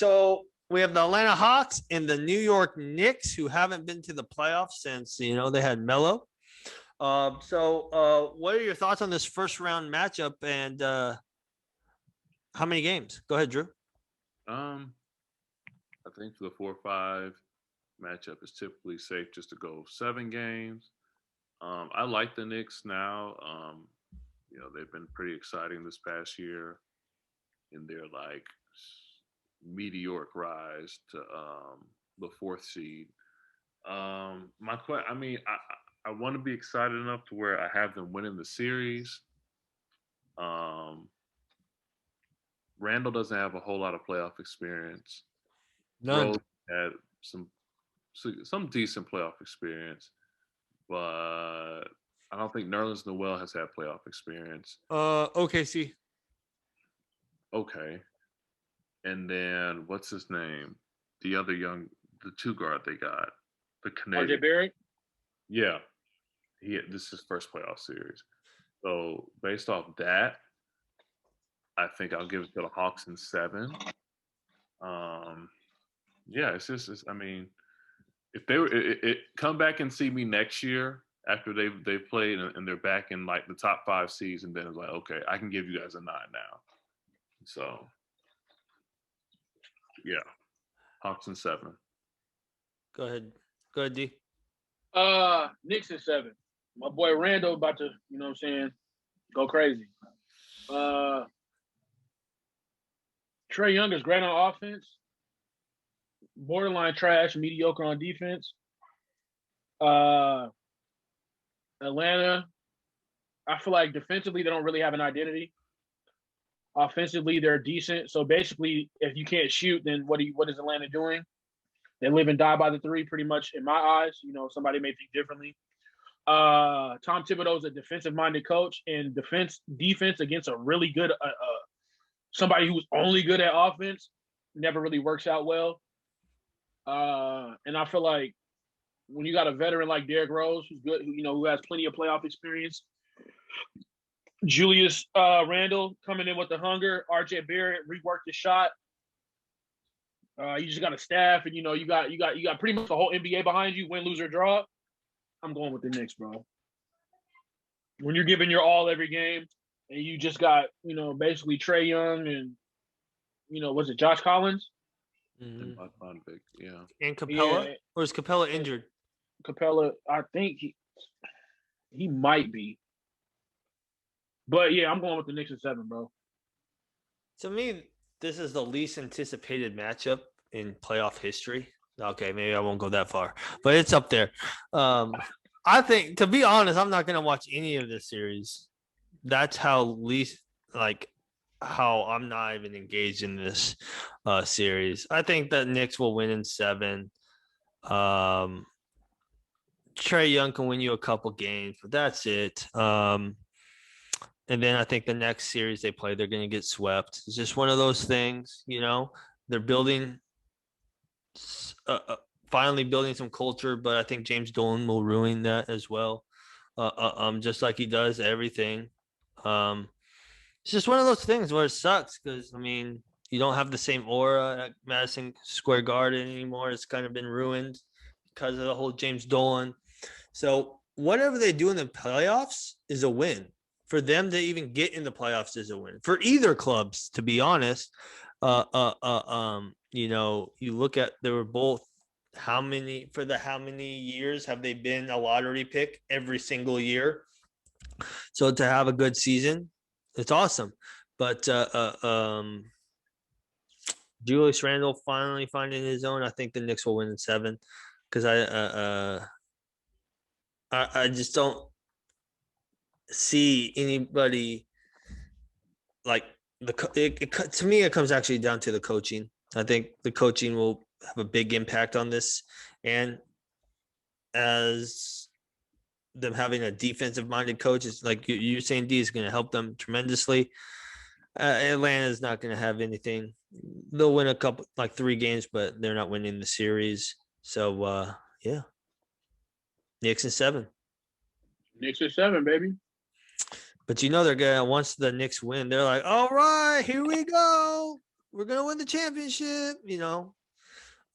So we have the Atlanta Hawks and the New York Knicks, who haven't been to the playoffs since they had Melo. What are your thoughts on this first round matchup, and how many games? Go ahead, Drew. I think for the 4-5 matchup, it's typically safe just to go 7 games. I like the Knicks now. They've been pretty exciting this past year in their like meteoric rise to the 4th seed. I want to be excited enough to where I have them winning the series. Randall doesn't have a whole lot of playoff experience. None. Rose had some decent playoff experience, but I don't think Nerlens Noel has had playoff experience. OKC. Okay. And then what's his name? The 2 guard they got, the Canadian. RJ Barrett. Yeah, this is his first playoff series. So based off that, I think I'll give it to the Hawks in 7. If they were come back and see me next year after they've played and they're back in like the top 5 seeds, and then it's like, okay, I can give you guys a 9 now. So yeah, Hawks in 7. Go ahead, D. Knicks in 7. My boy Randall about to, go crazy. Trae Young is great on offense. Borderline trash, mediocre on defense. Atlanta, I feel like defensively they don't really have an identity. Offensively, they're decent. So basically, if you can't shoot, then what is Atlanta doing? They live and die by the 3, pretty much in my eyes. Somebody may think differently. Tom Thibodeau is a defensive-minded coach, and defense against a really good somebody who's only good at offense never really works out well. And I feel like when you got a veteran like Derrick Rose, who's good, who has plenty of playoff experience, Julius Randle coming in with the hunger, RJ Barrett reworked the shot. You just got a staff, and you got pretty much the whole NBA behind you. Win, lose, or draw. I'm going with the Knicks, bro. When you're giving your all every game, and you just got basically Trae Young and was it Josh Collins? Mm-hmm. Yeah. And Capella, or is Capella injured? Capella, I think he might be. But yeah, I'm going with the Knicks in 7, bro. To me, this is the least anticipated matchup in playoff history. Okay, maybe I won't go that far, but it's up there. I think, to be honest, I'm not going to watch any of this series. That's how how I'm not even engaged in this series. I think that Knicks will win in 7. Trae Young can win you a couple games, but that's it. And then I think the next series they play, they're going to get swept. It's just one of those things, They're building, finally building some culture, but I think James Dolan will ruin that as well. Just like he does everything. It's just one of those things where it sucks because, you don't have the same aura at Madison Square Garden anymore. It's kind of been ruined because of the whole James Dolan. So whatever they do in the playoffs is a win. For them to even get in the playoffs is a win. For either clubs, to be honest. You look at, they were both, how many years have they been a lottery pick every single year? So to have a good season, it's awesome. But Julius Randle finally finding his own. I think the Knicks will win in 7 because I just don't see anybody like to me. It comes actually down to the coaching. I think the coaching will have a big impact on this, and as them having a defensive-minded coach, it's like you're saying, D, is going to help them tremendously. Atlanta is not going to have anything. They'll win a couple, 3 games, but they're not winning the series. So, yeah. Knicks in 7. Knicks in 7, baby. But they're going to, once the Knicks win, they're like, all right, here we go. we're gonna win the championship.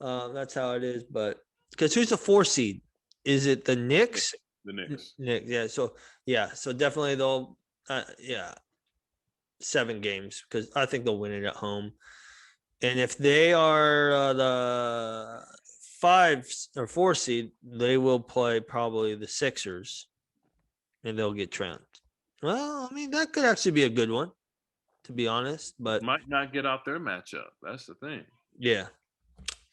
That's how it is. But because who's the 4 seed? Is it the Knicks? The Knicks. Knicks. Yeah. So definitely they'll. Yeah. 7 games because I think they'll win it at home. And if they are the 5 or 4 seed, they will play probably the Sixers, and they'll get trounced. Well, I mean that could actually be a good one, to be honest. But Might not get out their matchup. That's the thing. yeah.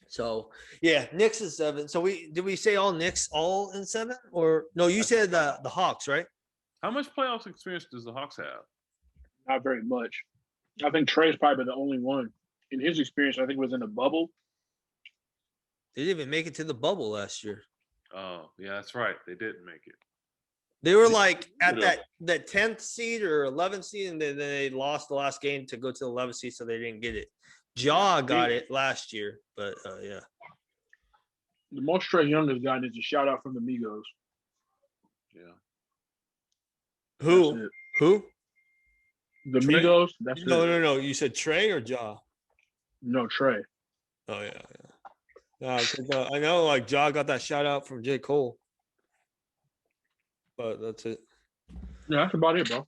So yeah, Knicks is 7. So did we say all Knicks all in 7 or no? You said the Hawks, right? How much playoffs experience does the Hawks have? Not very much. I think Trey's probably the only one. In his experience, I think was in the bubble. They didn't even make it to the bubble last year. Oh, yeah, that's right. They didn't make it. They were like at that 10th seed or 11th seed, and then they lost the last game to go to the 11th seed, so they didn't get it. Ja got it last year, but yeah. The most Trey Young has gotten is a shout out from the Migos. Yeah. Who? The Trey? Migos. That's No. You said Trey or Ja? No, Trey. Oh yeah. I know like Ja got that shout out from J. Cole, but that's it. Yeah, that's about it, bro.